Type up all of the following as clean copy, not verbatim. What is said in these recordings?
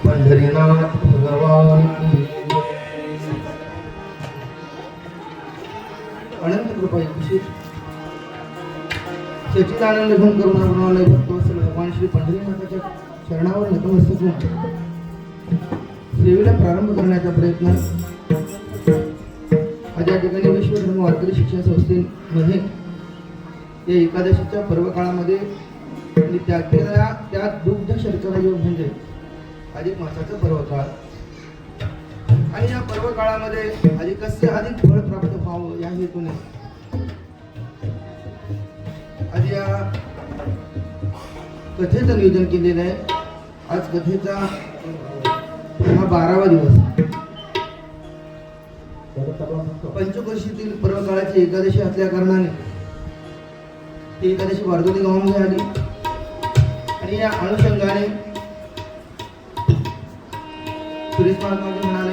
पंढरीनाथ भगवान अनंत कृपा ईश्वर सच्चिदानंद घन करुणा गुणालय भक्तवत्सल भगवान श्री पंढरीनाथाच्या चरणावर नतमस्तक होऊन सेवेला प्रारंभ करण्याचा प्रयत्न आज या ठिकाणी विश्वधर्म वारकरी शिक्षण संस्थेमध्ये या एकादशीच्या पर्व काळामध्ये आणि त्या दुग्ध शर्करा योग म्हणजे अधिक मासाचा पर्व काळ आणि या पर्व काळामध्ये अधिकस्य अधिक फळ प्राप्त व्हावं या हेतूने आज या कथेचं नियोजन केलेलं आहे. आज कथेचा हा 12वा दिवस. पंचवर्षीतील पर्व काळाची एकादशी असल्या कारणाने ती एकादशी वारदोली गावामध्ये आली आणि या अनुषंगाने सुरेश महात्मा म्हणाले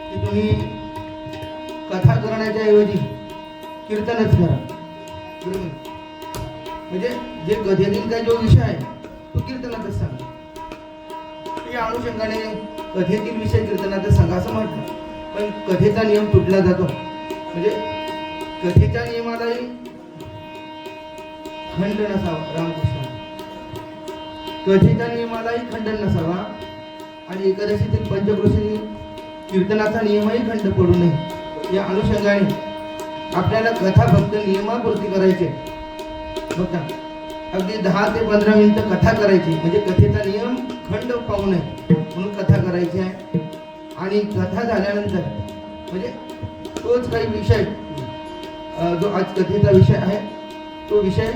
की तुम्ही कथा करण्याच्या ऐवजी कीर्तनच करा. म्हणजे जे कथेतील काय जो विषय आहे तो कीर्तनातच सांगा. या अनुषंगाने कथेतील विषय कीर्तनातच सांगा असं म्हटलं. पण कथेचा नियम तुटला जातो. म्हणजे कथेच्या नियमालाही खंड नसावा. रामकृष्ण कथेच्या नियमालाही खंडन नसावा आणि एकादशीतील पंचक्रोशी कीर्तनाचा नियमही खंड पडू नये. या अनुषंगाने आपल्याला कथा फक्त नियमापुरती करायचे. बघा अगदी 10 ते 15 मिनिटं कथा करायची. म्हणजे कथेचा नियम खंड पाहू नये म्हणून कथा करायची आहे. आणि कथा झाल्यानंतर म्हणजे तोच काही विषय जो आज कथेचा विषय आहे तो विषय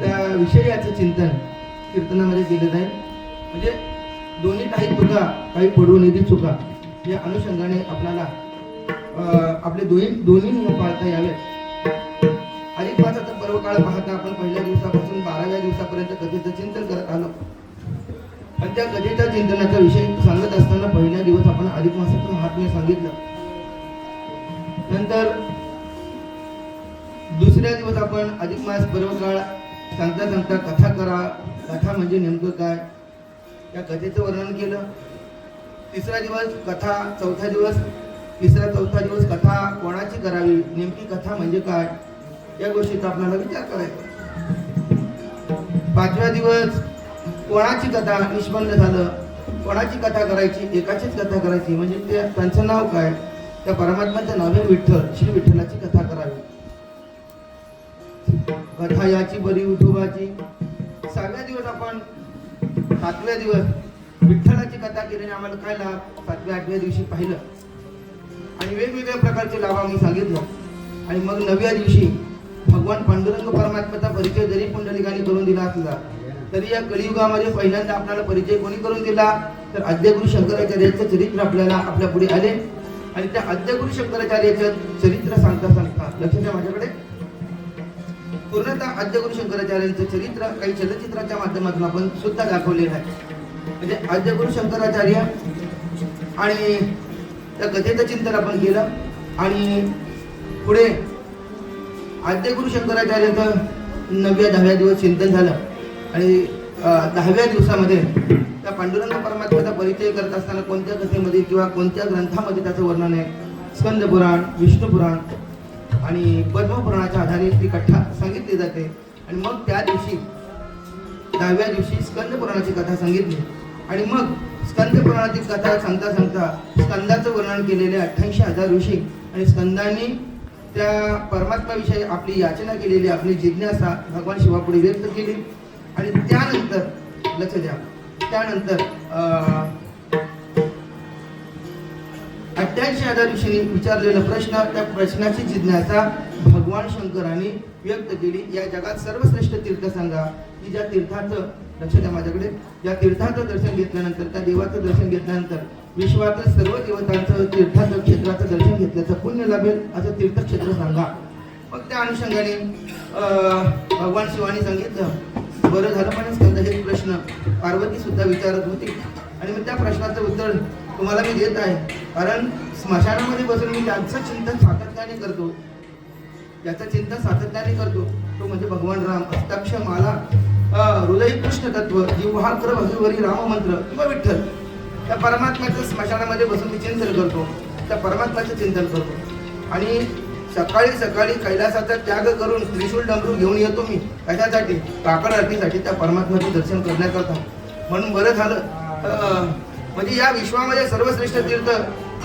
त्या विषयाचं चिंतन कीर्तनामध्ये केलं जाईल. म्हणजे दोन्ही काही चुका काही पडू नये चुका या अनुषंगाने आपल्याला आपले दोन्ही नियम पाळता यावेत. अधिक मासाचा पर्व काळ पाहता आपण पहिल्या दिवसापासून 12व्या दिवसापर्यंत कथेचं चिंतन करत आलो. आणि त्या कथेच्या चिंतनाचा विषय सांगत असताना पहिल्या दिवस आपण अधिक मासाचं महात्म्य सांगितलं. नंतर दुसऱ्या दिवस आपण अधिक मास पर्व काळ सांगता सांगता कथा करा. कथा म्हणजे नेमकं काय या कथेचं वर्णन केलं. तिसरा दिवस कथा. चौथा दिवस कथा कोणाची करावी नेमकी कथा म्हणजे काय या गोष्टीचा आपल्याला विचार करायचा. 5व्या दिवस कोणाची कथा निष्पन्न झालं. कोणाची कथा करायची एकाचीच कथा करायची म्हणजे त्यांचं नाव काय त्या परमात्म्याचं नाव आहे विठ्ठल. श्री विठ्ठलाची कथा करावी. कथा याची बरी विठोबाची. 6व्या दिवस आपण 7व्या दिवस विठ्ठलाची कथा केल्याने आम्हाला काय लाभ 7व्या 8व्या दिवशी पाहिलं आणि वेगवेगळ्या प्रकारचे लाभ आम्ही सांगितलं. आणि मग 9व्या दिवशी भगवान पांडुरंग परमात्म्याचा परिचय जरी पुंडलिकाने करून दिला असला तरी या कलियुगामध्ये पहिल्यांदा आपल्याला परिचय कोणी करून दिला तर आद्यगुरु शंकराचार्याचं चरित्र आपल्याला आपल्या पुढे आले. आणि त्या आद्यगुरु शंकराचार्याचं चरित्र सांगता सांगता लक्षात द्या माझ्याकडे पूर्णतः आद्यगुरु शंकराचार्यांचं चरित्र काही चलचित्राच्या माध्यमातून आपण सुद्धा दाखवलेलं आहे. म्हणजे आद्यगुरु शंकराचार्य आणि त्या कथेचं चिंतन आपण केलं. आणि पुढे आद्यगुरु शंकराचार्याचं 9व्या 10व्या दिवस चिंतन झालं. आणि 10व्या दिवसामध्ये त्या पांडुरंग परमात्म्याचा परिचय करत असताना कोणत्या कथेमध्ये किंवा कोणत्या ग्रंथामध्ये त्याचं वर्णन आहे स्कंद पुराण विष्णू पुराण आणि पद्मपुराणाच्या आधारे ती कथा सांगितली जाते. आणि मग त्या दिवशी 10व्या दिवशी स्कंद पुराणाची कथा सांगितली. आणि मग स्कंद पुराणाची कथा सांगता सांगता स्कंदाचं वर्णन केलेले 88,000 ऋषी आणि स्कंदांनी त्या परमात्म्याविषयी आपली याचना केलेली आपली जिज्ञासा भगवान शिवापुढे व्यक्त केली. आणि त्यानंतर लक्ष द्या त्यानंतर 88,000 ऋषींनी विचारलेला प्रश्न त्या प्रश्नाची जिज्ञासा भगवान शंकरांनी व्यक्त केली. या जगात सर्वश्रेष्ठ तीर्थ सांगा की ज्या तीर्थाचं लक्ष द्या माझ्याकडे ज्या तीर्थाचं दर्शन घेतल्यानंतर त्या देवाचं दर्शन घेतल्यानंतर विश्वातील सर्व देवतांचं तीर्थाचं क्षेत्राचं दर्शन घेतल्याचं पुण्य लाभेल असं तीर्थक्षेत्र सांगा. मग त्या अनुषंगाने भगवान शिवानी सांगितलं. बरं झालं पण स्कंद हे प्रश्न पार्वती सुद्धा विचारत होती. आणि मग त्या प्रश्नाचं उत्तर तुम्हाला मी देत आहे. कारण स्मशानामध्ये बसून मी त्यांचं चिंतन सातत्याने करतो. ज्याचं चिंतन सातत्याने करतो तो म्हणजे भगवान राम. हस्ताक्ष माला हृदय कृष्ण तत्व जिव्हा कर भगवरी राम मंत्र किंवा विठ्ठल त्या परमात्म्याचं स्मशानामध्ये बसून मी चिंतन करतो, त्या परमात्म्याचं चिंतन करतो. आणि सकाळी सकाळी कैलासाचा त्याग करून त्रिशूल डमरू घेऊन येतो मी कशासाठी? काकड आरतीसाठी, त्या परमात्म्याचे दर्शन करण्याकरता. म्हणून बरं झालं म्हणजे या विश्वामध्ये सर्वश्रेष्ठ तीर्थ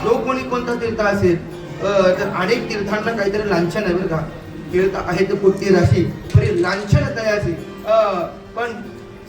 जो कोणी कोणता तीर्थ असेल तर अनेक तीर्थांना काहीतरी लांछन आहे बरं का. तीर्थ आहे तर कोटी राशी बरी लांछन तयाची, पण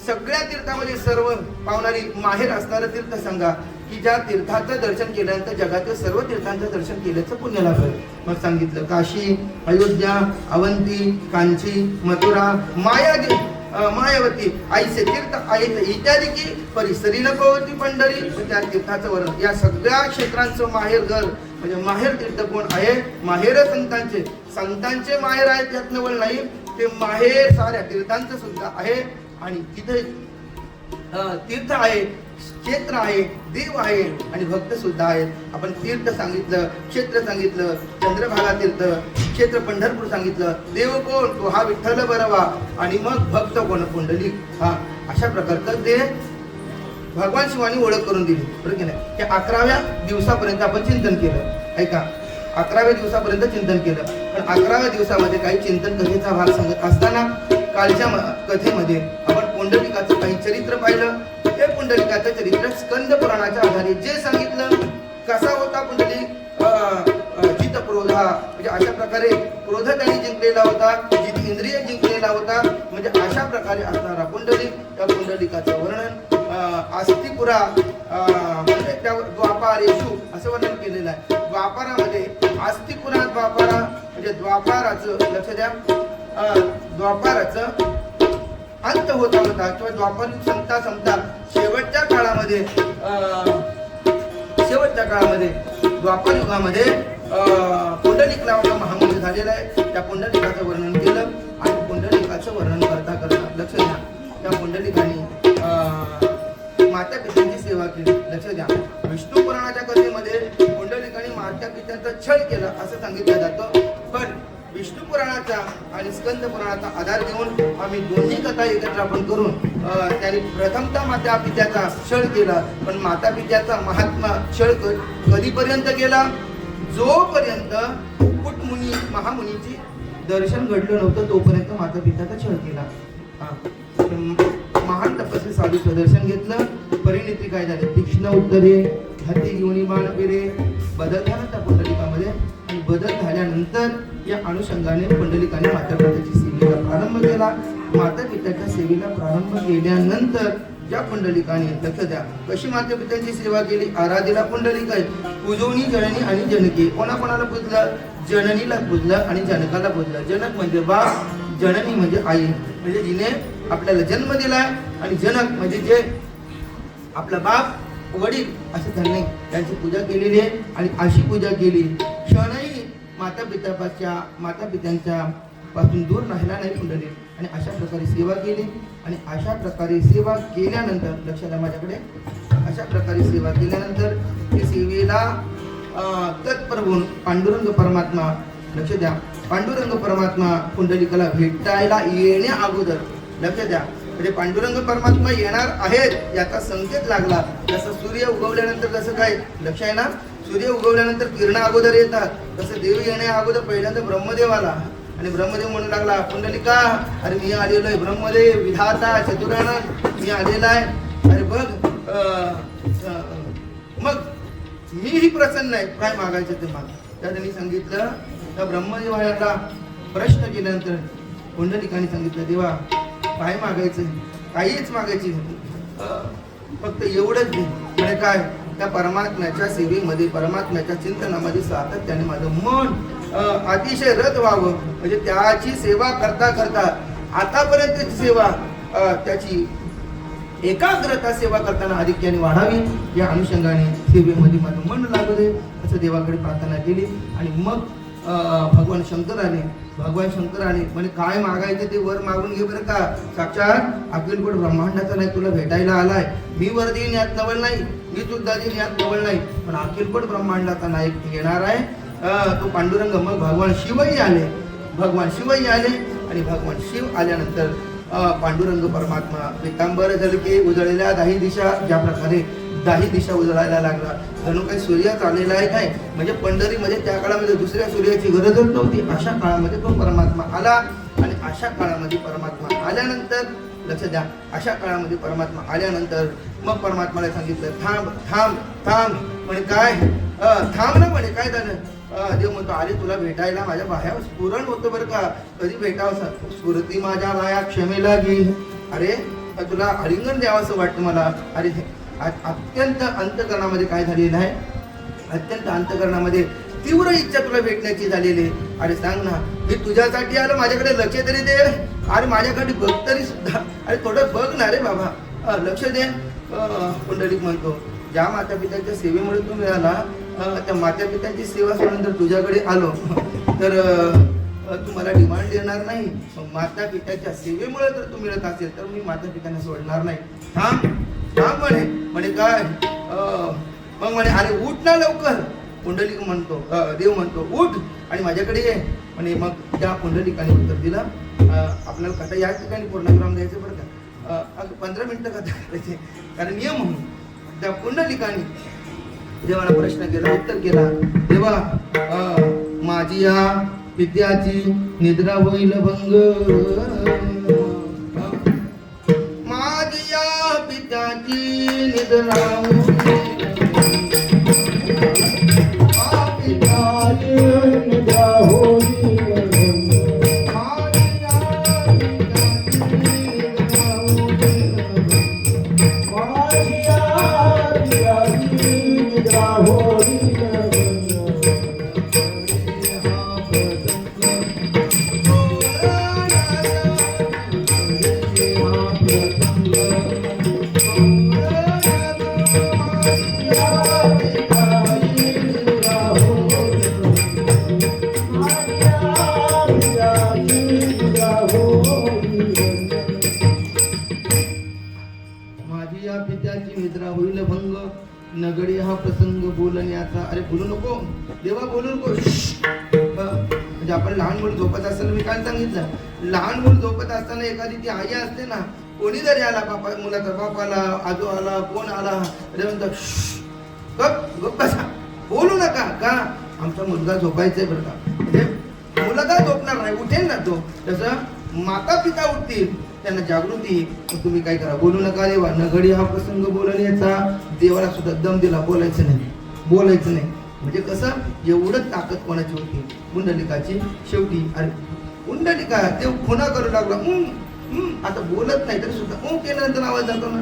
सगळ्या तीर्थामध्ये सर्व पावणारी माहेर असणारं तीर्थ सांगा की ज्या तीर्थाचं दर्शन केल्यानंतर जगातील सर्व तीर्थांचं दर्शन केल्याचं पुण्य लाभेल. मग सांगितलं काशी, अयोध्या, अवंती, कांची, मथुरा, मायावती आईचे तीर्थ आहेत इत्यादी की परिसरी नकोती पंढरी. त्या तीर्थाचं वर्णन या सगळ्या क्षेत्रांचं माहेर घर म्हणजे माहेर तीर्थ कोण आहे? माहेर संतांचे, संतांचे माहेर आहे त्यात नवल नाही, ते माहेर साऱ्या तीर्थांचं सुद्धा आहे. आणि तिथे तीर्थ आहे, क्षेत्र आहे, देव आहे आणि भक्त सुद्धा आहेत. आपण तीर्थ सांगितलं, क्षेत्र सांगितलं, चंद्रभागा तीर्थ, क्षेत्र पंढरपूर सांगितलं, देव कोण? तो हा विठ्ठल बरवा आणि मग भक्त कोण? पुंडलिक. हा अशा प्रकारचं ते भगवान शिवानी ओळख करून दिली बरं की नाही. ते 11व्या दिवसापर्यंत आपण चिंतन केलं, ऐका 11व्या दिवसापर्यंत चिंतन केलं. पण 11व्या दिवसामध्ये काही चिंतन कथेचा भाग सांगत असताना कालच्या कथेमध्ये आपण पुंडलिकाचं काही चरित्र पाहिलं. हे पुंडलिकाचं चरित्र स्कंद पुराणाच्या आधारे जे सांगितलं. कसा होता पुंडलिक? चित्तक्रोधा म्हणजे अशा प्रकारे क्रोध त्यांनी जिंकलेला होता, जित इंद्रिय जिंकलेला होता. म्हणजे अशा प्रकारे असणारा पुंडलिक, त्या पुंडलिकाचं वर्णन आस्तिपुरा म्हणजे त्या द्वापारेषु असं वर्णन केलेलं आहे. द्वापारामध्ये आस्तिपुरा द्वापारा म्हणजे द्वापाराचं लक्ष द्या, द्वापाराचं अंत होता किंवा द्वापर संपता शेवटच्या काळामध्ये द्वापर युगामध्ये पुंडलिक नावाचा महामुनी झालेला आहे. त्या पुंडलिकाचं वर्णन केलं आणि पुंडलिकाचं वर्णन करता लक्ष द्या त्या पुंडलिकाने माता पित्यांची सेवा केली. लक्ष द्या विष्णू पुराणाच्या कथेमध्ये पुंडलिकाने माता पित्यांचा छळ केला असं सांगितलं जातं. पण विष्णू पुराणाचा आणि स्कंद पुराणाचा आधार घेऊन आम्ही दोन्ही कथा एकत्र आपण करून त्यांनी प्रथमतः माता पित्याचा छळ केला. पण माता पित्याचा महात्मा छळ कधीपर्यंत गेला? जोपर्यंत कुटमुनी महामुनीची दर्शन घडलं नव्हतं तोपर्यंत माता पित्याचा छळ केला. महान तपस्वी साधूचं दर्शन घेतलं, परिणिती काय झाली? तीक्ष्ण उत्तरे, हाती घेऊन बाण पेरे, बदल झाला त्या पुंडलिकामध्ये. आणि बदल झाल्यानंतर या अनुषंगाने पुंडलिकाने माता पित्याची सेवेला प्रारंभ केला. माता पित्याच्या सेवेला प्रारंभ केल्यानंतर ज्या पुंडलिकाने लक्ष द्या कशी माता पित्यांची सेवा केली. आराधीला पुंडलिक आहे, पूजवणी जननी आणि जनकी. कोणाकोणाला पूजलं? जननीला पूजलं आणि जनकाला पूजलं. जनक म्हणजे बाप, जननी म्हणजे आई म्हणजे जिने आपल्याला जन्म दिलाय, आणि जनक म्हणजे जे आपला बाप वडील असं त्यांनी त्यांची पूजा केलेली आहे. आणि अशी पूजा केली क्षणही माता पित्यांच्या पासून दूर राहिला नाही पुंडलिक. आणि अशा प्रकारे सेवा केली. आणि अशा प्रकारे सेवा केल्यानंतर लक्षात द्या माझ्याकडे, अशा प्रकारे सेवा केल्यानंतर ते सेवेला तत्पर होऊन पांडुरंग परमात्मा लक्ष द्या पांडुरंग परमात्मा पुंडलिकाला भेटायला येण्या अगोदर लक्ष द्या म्हणजे पांडुरंग परमात्मा येणार आहेत याचा संकेत लागला. जसं सूर्य उगवल्यानंतर कसं काय लक्ष आहे ना, सूर्य उगवल्यानंतर किरण अगोदर येतात, तसं देव येण्या अगोदर पहिल्यांदा ब्रह्मदेव आला. आणि ब्रह्मदेव म्हणू लागला पुंडलिका अरे मी आलेलो आहे, ब्रह्मदेव विधाता चतुरानंद मी आलेला आहे. अरे बघ मग मीही प्रसन्न आहे, काय मागायचं ते माग. त्या त्यांनी सांगितलं त्या ब्रह्मदेवाला प्रश्न केल्यानंतर पुंडलिकाने सांगितलं देवा काय मागायचं? काहीच मागायची फक्त एवढंच दे. म्हणजे काय? त्या परमात्म्याच्या सेवेमध्ये परमात्म्याच्या चिंतनामध्ये सातत्याने माझं मन अतिशय रत व्हावं. म्हणजे त्याची सेवा करता करता आतापर्यंतची सेवा त्याची एकाग्रता सेवा करताना अधिक्याने वाढावी या अनुषंगाने सेवेमध्ये माझं मन लागू दे असं देवाकडे प्रार्थना केली. आणि मग भगवान शंकर आले म्हणजे काय मागायचं ते वर मागून घे बरं का. साक्षात अखिलकोट ब्रह्मांडाचा नाही तुला भेटायला आलाय. मी वर देईन यात नवल नाही, मी सुद्धा देईन यात नवल नाही, पण अखिलकोट ब्रह्मांडाचा नायक येणार आहे तो पांडुरंग. मग भगवान शिवही आले आणि भगवान शिव आल्यानंतर पांडुरंग परमात्मा पितांबर झलके उजळलेल्या 10 दिशा ज्या प्रकारे 10 दिशा उजळायला लागला, जणू काही सूर्यच आलेला आहे काय. म्हणजे पंढरीमध्ये त्या काळामध्ये दुसऱ्या सूर्याची गरजच नव्हती. अशा काळामध्ये तो परमात्मा आला. आणि अशा काळामध्ये परमात्मा आल्यानंतर लक्ष द्या, अशा काळामध्ये परमात्मा आल्यानंतर मग परमात्माला सांगितलं थांब थांब थांब. म्हणे काय थांब ना. म्हणे काय झालं. देव म्हणतो अरे तुला भेटायला माझ्या बाह्या स्फुरण होतं बरं का. कधी भेटावं स्फुरती माझ्या बाया क्षमेला घे. अरे तुला आलिंगन द्यावंसं वाटतं मला. अरे अत्यंत अंतकरणामध्ये काय झालेलं आहे, अत्यंत अंतकरणामध्ये तीव्र इच्छा तुला भेटण्याची झालेली आहे. अरे सांग ना, मी तुझ्यासाठी आलो, माझ्याकडे लक्ष तरी दे. अरे माझ्याकडे बघ तरी सुद्धा. अरे थोडं बघ ना रे बाबा, लक्ष दे. पुंडलिक म्हणतो ज्या माता पित्यांच्या सेवेमुळे तू मिळाला, त्या माता पित्यांची सेवा सोडून जर तुझ्याकडे आलो तर तू मला डिमांड देणार नाही. माता पित्याच्या सेवेमुळे जर तू मिळत असेल तर मी माता पित्यांना सोडणार नाही. थांब थांब म्हणे. म्हणे काय मग म्हणे अरे उठ ना लवकर. पुंडलिक म्हणतो देव म्हणतो उठ आणि माझ्याकडे ये. म्हणे मग त्या पुंडलिकाने उत्तर दिलं आपल्याला कथा या ठिकाणी पूर्णविराम द्यायचं बरं का. 15 मिनिटं कथा करायची कारण नियम म्हणून. त्या पुंडलिकाने देवाला प्रश्न केला, उत्तर केला. देवा माझी या पित्याची निद्रा होईल भंग. माझी या पित्याची निद्रा नगडी हा प्रसंग बोलण्याचा. अरे बोलू नको देवा, बोलू नको. म्हणजे आपण लहान मुलं झोपत असताना, मी काय सांगितलं, लहान मुलं झोपत असताना एखादी ती आई असते ना, कोणी जरी आला बापा, मुलाचा बाप आला, आजो आला, कोण आला, अरे म्हणतो गप गप बसा, बोलू नका. का आमचा मुलगा झोपायचा आहे बरं का. म्हणजे मुलगा झोपणार नाही, उठेल ना तो. तसं माता पिता उठतील, त्यांना जागृती. तुम्ही काय करा, बोलू नका देवा. नगडी हा प्रसंग बोलण्याचा. देवाला सुद्धा दम दिला, बोलायचं नाही, बोलायचं नाही. म्हणजे कसं एवढं ताकद कोणाची होती, पुंडलिकाची. शेवटी अरे पुंडलिका देव खुणा करू लागला. आता बोलत नाही तरी सुद्धा केल्यानंतर आवाज जातो ना.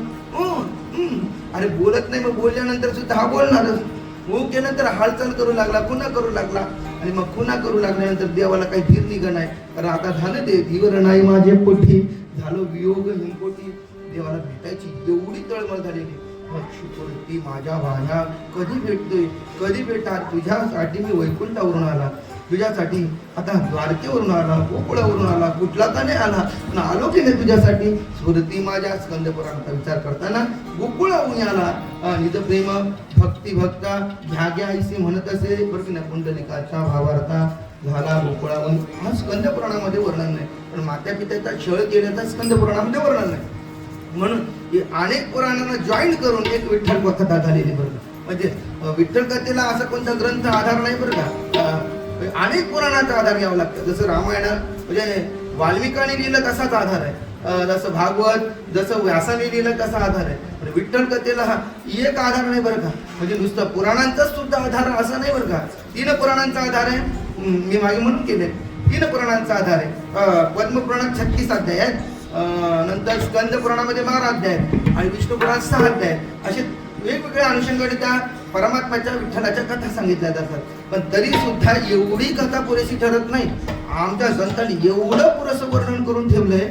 अरे बोलत नाही, मग बोलल्यानंतर सुद्धा हा बोलणारच. केल्यानंतर हालचाल करू लागला, खुणा करू लागला. आणि मग खुणा करू लागल्यानंतर देवाला काही धीर निघ नाही. तर आता झालं ते धीर नाही माझे पोटी, झालं वियोग हिमपोटी. देवाला भेटायची एवढी तळमळ झालेली. ती माझ्या भाया कधी भेटतोय, कधी भेटणार. तुझ्यासाठी मी वैकुंठावरून आला, तुझ्यासाठी आता द्वारकेवरून आला, गोकुळावरून आला, कुठला का नाही आला, पण आलो की नाही तुझ्यासाठी. स्मृती माझ्या स्कंद पुराणाचा विचार करताना गोकुळाहून आला. निज प्रेम भक्ती भक्ता घ्या घ्या ऐसी म्हणत असे बरं की नाही. पुंडलिकाचा भावार्था झाला गोकुळाहून. हा स्कंद पुराणामध्ये वर्णन नाही, पण मात्या पित्याचा छळ केल्याचा स्कंद पुराणामध्ये वर्णन नाही. म्हणून अनेक पुराणांना जॉईन करून एक विठ्ठल कथा झालेली बरं. म्हणजे विठ्ठल कथेला असा कोणता ग्रंथ आधार नाही बरं का. अनेक पुराणाचा आधार घ्यावा लागतो. जसं रामायण म्हणजे वाल्मिकाने लिहिलं तसाच आधार आहे, जसं भागवत, जसं व्यासाने लिहिलं तसा आधार आहे. पण विठ्ठल कथेला हा एक आधार नाही बरं का. म्हणजे नुसतं पुराणांचाच सुद्धा आधार असा नाही बरं का. 3 पुराणांचा आधार आहे. मी मागे म्हणून केले 3 पुराणांचा आधार आहे. पद्मपुराणात 36 अध्याय आहेत, नंतर स्कंद पुराणामध्ये 12 अध्याय आहेत आणि विष्णू पुराणात 6 अध्याय आहेत. असे वेगवेगळ्या अनुषंगाने त्या परमात्म्याच्या विठ्ठलाच्या कथा सांगितल्या जातात. पण तरी सुद्धा एवढी कथा पुरेशी ठरत नाही. आमच्या संतांनी एवढं पुरेसं वर्णन करून ठेवलंय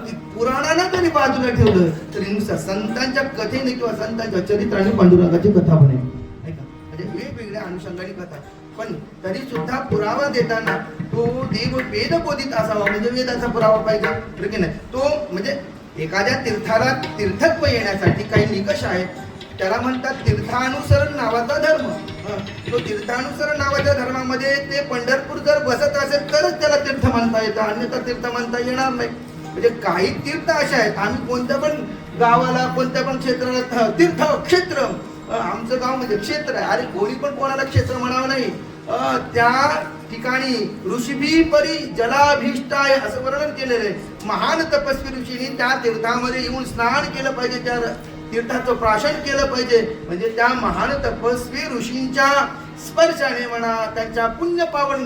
की पुराणाला जरी बाजूला ठेवलं तरी नुसतं संतांच्या कथेने किंवा संतांच्या चरित्राने पांडुरंगाची कथा बनेल. म्हणजे वेगवेगळ्या अनुषंगाने कथा. पण तरी सुद्धा पुरावा देताना तो देव वेद बोधित असावा, म्हणजे वेदाचा पुरावा पाहिजे बरं की नाही. तो म्हणजे एखाद्या तीर्थाला तीर्थत्व येण्यासाठी काही निकष आहेत. त्याला म्हणतात तीर्थानुसरण नावाचा धर्म. तो तीर्थानुसरण नावाच्या धर्मामध्ये ते पंढरपूर जर बसत असेल तरच त्याला तीर्थ म्हणता येतं, अन्यथा तीर्थ म्हणता येणार नाही. म्हणजे काही तीर्थ असे आहेत, आम्ही कोणत्या पण गावाला कोणत्या पण क्षेत्राला तीर्थ क्षेत्र, आमचं गाव म्हणजे क्षेत्र आहे. अरे कोणी पण कोणाला क्षेत्र म्हणावं नाही. त्या ठिकाणी ऋषिभी परी जलाभीष्टाय असं वर्णन केलेलं आहे. महान तपस्वी ऋषींनी त्या तीर्थामध्ये येऊन स्नान केलं पाहिजे, त्या तीर्थाचं प्राशन केलं पाहिजे. म्हणजे त्या महान तपस्वी ऋषींच्या स्पर्शाने म्हणा, त्यांच्या पुण्य पावन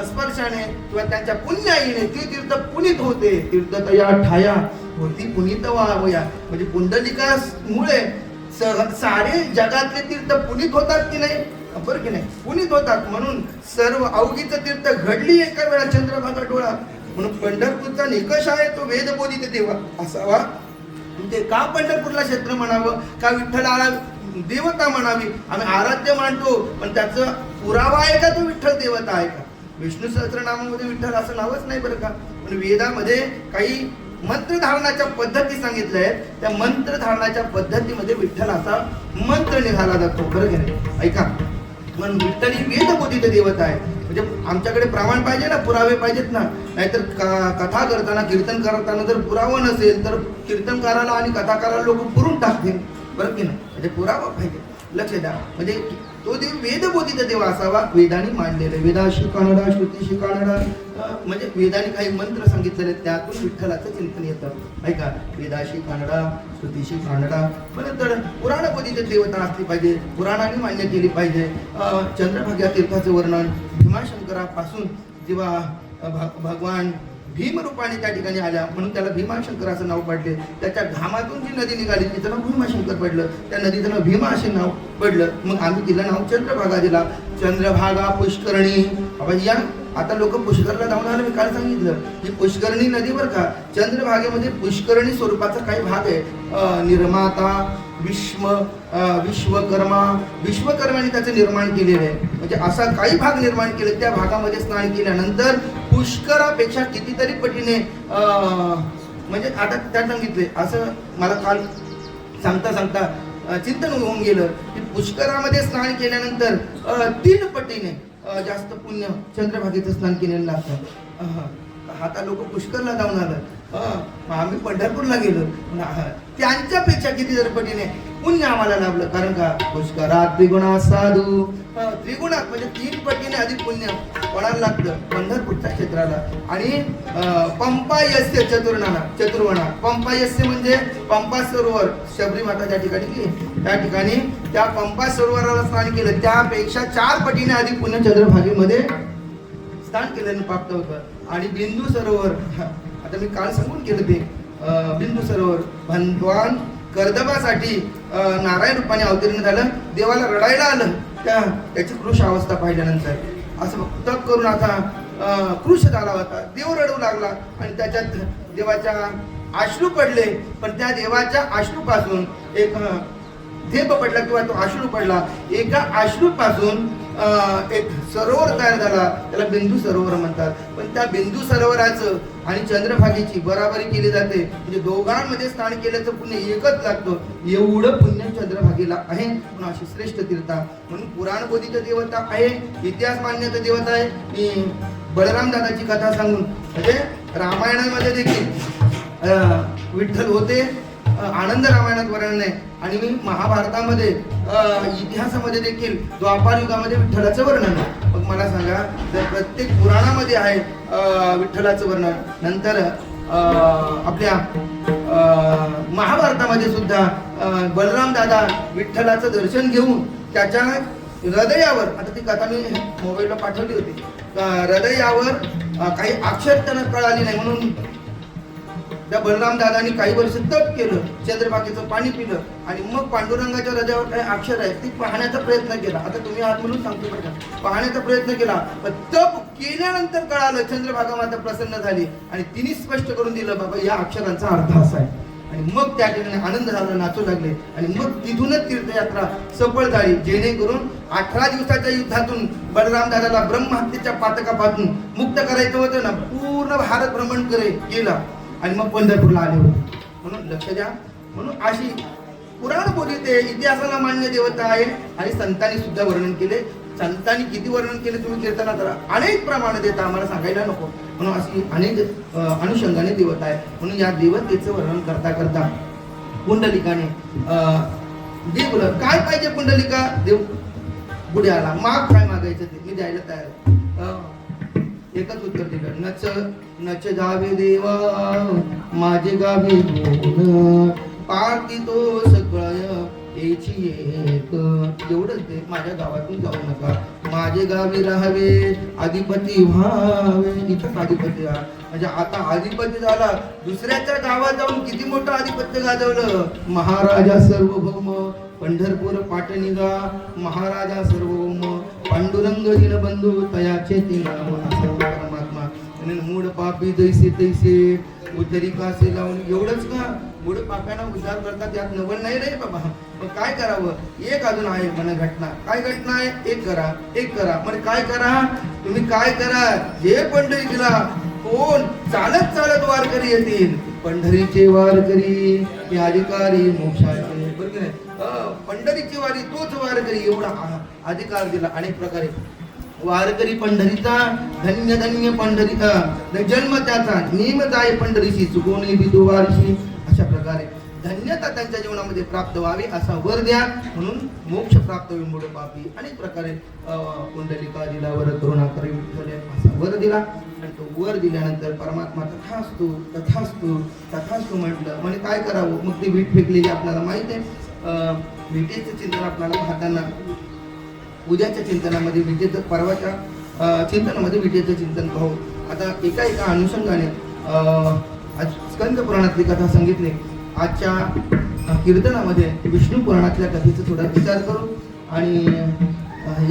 स्पर्शाने किंवा त्यांच्या पुण्याईने ती तीर्थ पुनीत होते. तीर्थ तया ठाया होती पुनीत व्हावया. म्हणजे पुंडलिकामुळे सारे जगातले तीर्थ पुनीत होतात की नाही, बरं की नाही, पुनीत होतात. म्हणून सर्व अवघीचं तीर्थ घडली एका वेळा चंद्रभागा डोळा. म्हणून पंढरपूरचा निकष आहे तो वेदबोधित देवा असावा. ते का पंढरपूरला क्षेत्र म्हणावं, का विठ्ठलाला देवता म्हणावी. आम्ही आराध्य मानतो, पण त्याचं पुरावा आहे का तो विठ्ठल देवता आहे का. विष्णू सहस्त्रनामामध्ये विठ्ठल असं नावच नाही बरं का. पण वेदामध्ये काही मंत्रधारणाच्या पद्धती सांगितल्या आहेत. त्या मंत्रधारणाच्या पद्धतीमध्ये विठ्ठल असा मंत्र निघाला जातो, बरं की नाही. ऐका, म्हणून विठ्ठल ही वेदबोधित देवता आहे. म्हणजे आमच्याकडे प्रमाण पाहिजे ना, पुरावे पाहिजेत ना. नाहीतर कथा करताना कीर्तन करताना जर पुरावा नसेल तर कीर्तनकाराला आणि कथाकाराला लोक पुरून टाकतील, बरं की नाही. म्हणजे पुरावा पाहिजे, लक्ष द्या. म्हणजे तो देव वेदबोधित देव असावा, वेदांनी मांडलेलं. वेदाशी कानडा श्रुतीशी कानडा, म्हणजे वेदांनी काही मंत्र सांगितलेले, त्यातून विठ्ठलाचं चिंतन येतं. ऐका, वेदाशी कानडा श्रुतीशी कानडा. नंतर पुराणबोधित देवता असली पाहिजे, पुराणाने मान्य केली पाहिजे. चंद्रभागा तीर्थाचं वर्णन भीमाशंकरापासून जेव्हा भगवान भीमरूपाने त्या ठिकाणी आल्या, म्हणून त्याला भीमाशंकर असं नाव पडले. त्याच्या घामातून जी नदी निघाली तिचं नाव भीमाशंकर पडलं. त्या नदीचं नाव भीमा असे नाव पडलं. मग आम्ही तिला नाव चंद्रभागा दिला. चंद्रभागा पुष्करणी. बाबा या आता लोक पुष्करला जाऊन आलं, मी काल सांगितलं ही पुष्करणी नदी बरं का. चंद्रभागेमध्ये पुष्करणी स्वरूपाचा काही भाग आहे. निर्माता विश्वकर्माने त्याचं निर्माण केलेलं आहे. म्हणजे असा काही भाग निर्माण केले, त्या भागामध्ये स्नान केल्यानंतर पुष्करापेक्षा कितीतरी पटीने म्हणजे आता त्या सांगितले. असं मला काल सांगता चिंतन होऊन गेलं की पुष्करामध्ये स्नान केल्यानंतर 3 पटीने जास्त पुण्य चंद्रभागेचं स्नान केलेलं लागतं. आता लोक पुष्करला जाऊन आलं, आम्ही पंढरपूरला गेलो, त्यांच्यापेक्षा किती जर पटीने पुण्य आम्हाला लाभलं. कारण का पुष्करात त्रिगुणा साधू, त्रिगुणात म्हणजे 3 पटीने अधिक पुण्य कोणाला लागतं, पंढरपूरच्या क्षेत्राला. आणि पंपायस्य चतुर्वणा. पंपायस्य म्हणजे पंपा सरोवर, शबरी माता ज्या ठिकाणी गेली त्या ठिकाणी त्या पंपा सरोवराला स्नान केलं, त्यापेक्षा 4 पटीने अधिक पुण्य चंद्रभागेमध्ये स्नान केल्यानं प्राप्त होतं. आणि बिंदू सरोवर, आता मी काल सांगून केलं ते बिंदू सरोवर, भगवान कर्दबासाठी नारायण रूपाने अवतीर्ण झालं, देवाला रडायला आलं. त्याची कृश अवस्था पाहिल्यानंतर असं तप करून आता कृश झाला होता, देव रडू लागला आणि त्याच्यात देवाच्या अश्रू पडले. पण त्या देवाच्या अश्रूपासून एक थेंब पडला किंवा तो अश्रू पडला. एका अश्रूपासून एक सरोवर तयार झाला, त्याला बिंदू सरोवर म्हणतात. पण त्या बिंदू सरोवराचं आणि चंद्रभागेची बराबरी केली जाते. म्हणजे दोघांमध्ये स्नान केल्याचं पुण्य एकच लागतं, एवढं पुण्य चंद्रभागेला आहे. म्हणून अशी श्रेष्ठ तीर्था, म्हणून पुराणबोधित देवता आहे, इतिहास मान्यता देवता आहे. मी बलराम दादाची कथा सांगून, म्हणजे रामायणामध्ये देखील विठ्ठल होते, आनंद रामायणात वर्णन आहे. आणि मी महाभारतामध्ये इतिहासामध्ये देखील द्वापार युगामध्ये विठ्ठलाचं वर्णन आहे. मग मला सांगा, तर प्रत्येक पुराणामध्ये आहे विठ्ठलाचं वर्णन. नंतर आपल्या महाभारतामध्ये सुद्धा बलराम दादा विठ्ठलाचं दर्शन घेऊन त्याच्या हृदयावर, आता ती कथा मी मोबाईलला पाठवली होती, हृदयावर काही अक्षर त्यांना कळाली नाही, म्हणून त्या बलराम दादांनी काही वर्ष तप केलं, चंद्रभागेचं पाणी पिलं आणि मग पांडुरंगाच्या हृदयावर काही अक्षर आहे ती पाहण्याचा प्रयत्न केला. आता तुम्ही आहात म्हणून सांगतो बरं का, पाहण्याचा प्रयत्न केला, पण तप केल्यानंतर कळालं, चंद्रभागा माता प्रसन्न झाली आणि तिने स्पष्ट करून दिलं, बाबा या अक्षरांचा अर्थ असा आहे. आणि मग त्या ठिकाणी आनंद झाला, नाचू लागले. आणि मग तिथूनच तीर्थयात्रा सफळ झाली, जेणेकरून 18 दिवसाच्या युद्धातून बलराम दादाला ब्रह्महत्येच्या पातकापासून मुक्त करायचं होतं ना, पूर्ण भारत भ्रमण केला आणि मग पंढरपूरला आले होते. म्हणून लक्ष द्या, म्हणून अशी पुराण बोलिते इतिहासाला मान्य देवता आहे. आणि संतांनी सुद्धा वर्णन केले, संतांनी किती वर्णन केले तुम्ही कीर्तनात अनेक प्रमाणे देता, आम्हाला सांगायला नको. म्हणून अशी अनेक अनुषंगाने देवता आहे. म्हणून या देवतेचं वर्णन करता करता पुंडलिकाने देवलं काय पाहिजे. पुंडलिका देव पुढे आला, माग काय मागायचं ते मी द्यायला तयार. एकच उत्तर दिलं, नच नच जावे देवा माझे गावी बोल पार्टी तो सगळं याची एक. एवढंच ते, माझ्या गावातून जाऊ नका, माझे गावी राहावे, अधिपती व्हावे. इथं अधिपती व्हा म्हणजे आता अधिपती झाला, दुसऱ्याच्या गावात जाऊन किती मोठं आधिपत्य गाजवलं. महाराजा सार्वभौम पंढरपूर पाटणीगा, महाराजा सार्वभौम पांडुरंग दीनबंधू तयाचे तीन परमात्मा. मूड पापी जैसे तैसे उतरी कासे लावून. एवढंच का मूड पाप्यांना उद्धार करतात, यात नवल नाही रे बाबा. पण काय करावं, एक अजून आहे मन घटना. काय घटना आहे, एक करा एक करा. म्हणजे काय करा, तुम्ही काय करा, जे पंढरीला कोण चालत चालत वारकरी येतील, पंढरीचे वारकरी हे अधिकारी मोक्षाचे. बरोबर नाही, पंढरीची वारी तोच वारकरी, एवढा अधिकार दिला. अनेक प्रकारे वारकरी पंढरीचा, धन्य धन्य पंढरीचा जन्म त्याचा, नियमच आहे पंढरीशी, चुकवणे बिदू वारशी. अशा प्रकारे धन्यता त्यांच्या जीवनामध्ये प्राप्त व्हावी असा वर द्या, म्हणून मोक्ष प्राप्त होईल मूढ पापी. अनेक प्रकारे पुंडलिका दिला वर, करुणा करी विठ्ठले असा वर दिला. आणि तो वर दिल्यानंतर परमात्मा तथास्तु तथास्तु तथास्तु म्हटलं. म्हणजे काय करावं, मग ती वीट फेकलेली आपल्याला माहित आहे. विटेचं चिंतन आपल्याला पाहताना उद्याच्या चिंतनामध्ये विजेचं, परवाच्या चिंतनामध्ये विजेचं चिंतन पाहू. आता एका अनुषंगाने स्कंद पुराणातली कथा सांगितली. आजच्या कीर्तनामध्ये विष्णू पुराणातल्या कथेचा थोडा विचार करू आणि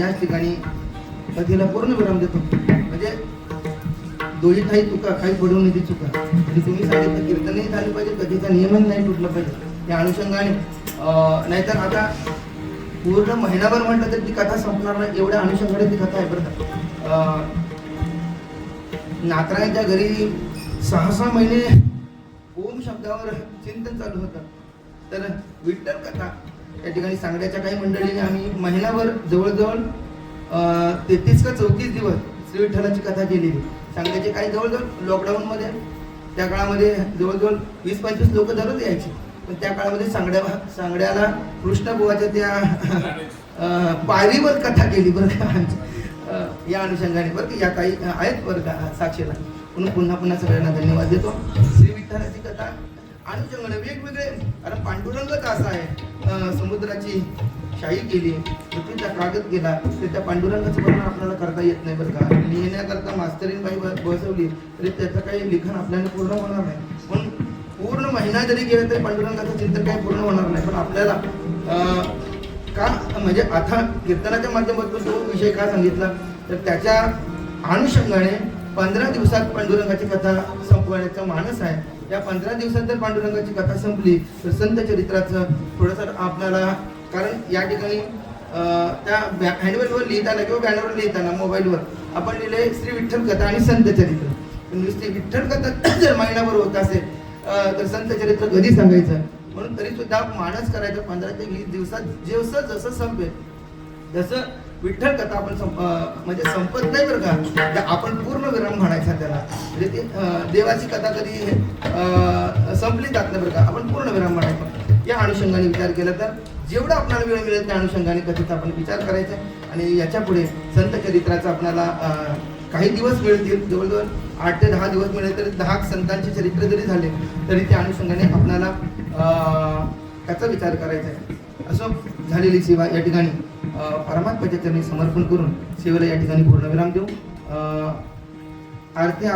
याच ठिकाणी कथेला पूर्ण विराम देतो. म्हणजे दोही काही चुका, काही पडून येते चुका. आणि तुम्ही सांगितलं कीर्तनही झालं पाहिजे, कथेचा नियमन नाही तुटलं पाहिजे या अनुषंगाने. नाहीतर आता पूर्ण महिनाभर म्हटलं तर ती कथा संपणार नाही, एवढ्या अनुषंगाने ती कथा आहे. बरं नातरांच्या घरी 6 महिने ओम शब्दावर चिंतन चालू होतं. तर विठ्ठल कथा या ठिकाणी सांगण्याच्या काही मंडळीने आम्ही महिनाभर जवळजवळ 33 का 34 दिवस श्री विठ्ठलाची कथा केलेली. सांगण्याचे काही जवळजवळ लॉकडाऊनमध्ये त्या काळामध्ये जवळजवळ 20-25 लोक दररोज यायचे. पण त्या काळामध्ये सांगड्याला कृष्णबुवाच्या त्या पायरीवर कथा केली बरं का, या अनुषंगाने. बरं की या काही आहेत बरं का साक्षीला. म्हणून पुन्हा सगळ्यांना धन्यवाद देतो. श्री विठ्ठलाची कथा अनुषंगाने वेगवेगळे, कारण पांडुरंगच असा आहे, समुद्राची शाही केली, पृथ्वीचा कागद केला, तर त्या पांडुरंगाचं वर्णन आपल्याला करता येत नाही बरं का. लिहिण्याकरता मास्तरीन बाई बसवली तरी त्याचं काही लिखाण आपल्याला पूर्ण होणार नाही. पण पूर्ण महिना जरी गेला तरी पांडुरंगाचं चिंतन काही पूर्ण होणार नाही. पण आपल्याला का म्हणजे आता कीर्तनाच्या माध्यमातून तो विषय का सांगितला, तर त्याच्या अनुषंगाने 15 दिवसात पांडुरंगाची कथा संपवण्याचा मानस आहे. या 15 दिवसात जर पांडुरंगाची कथा संपली तर संत चरित्राचं थोडंसं आपल्याला, कारण या ठिकाणी त्या हँडवेलवर लिहिताना किंवा बॅनरवर लिहिताना मोबाईलवर आपण लिहिले श्री विठ्ठल कथा आणि संत चरित्र. नुसती विठ्ठल कथा जर महिनाभर होत असेल तर संत चरित्र कधी सांगायचं. म्हणून तरी सुद्धा मानस करायचं 15 ते 20 दिवसात जसं संपेल जसं विठ्ठल कथा आपण म्हणजे संपत नाही बरं का, आपण पूर्ण विराम म्हणायचा त्याला. म्हणजे ते देवाची कथा कधी संपली जात नाही बरं का, आपण पूर्ण विराम म्हणायचा. या अनुषंगाने विचार केला तर जेवढा आपल्याला वेळ मिळेल त्या अनुषंगाने कथेचा आपण विचार करायचा. आणि याच्या पुढे संत चरित्राचा आपल्याला काही दिवस मिळतील, जवळजवळ 8 ते 10 दिवस मिळेल. तरी 10 संतांचे चरित्र जरी झाले तरी त्या अनुषंगाने आपल्याला त्याचा विचार करायचा आहे. असं झालेली सेवा या ठिकाणी परमात्म्याच्या चरणी समर्पण करून सेवेला या ठिकाणी पूर्णविराम देऊ. आरती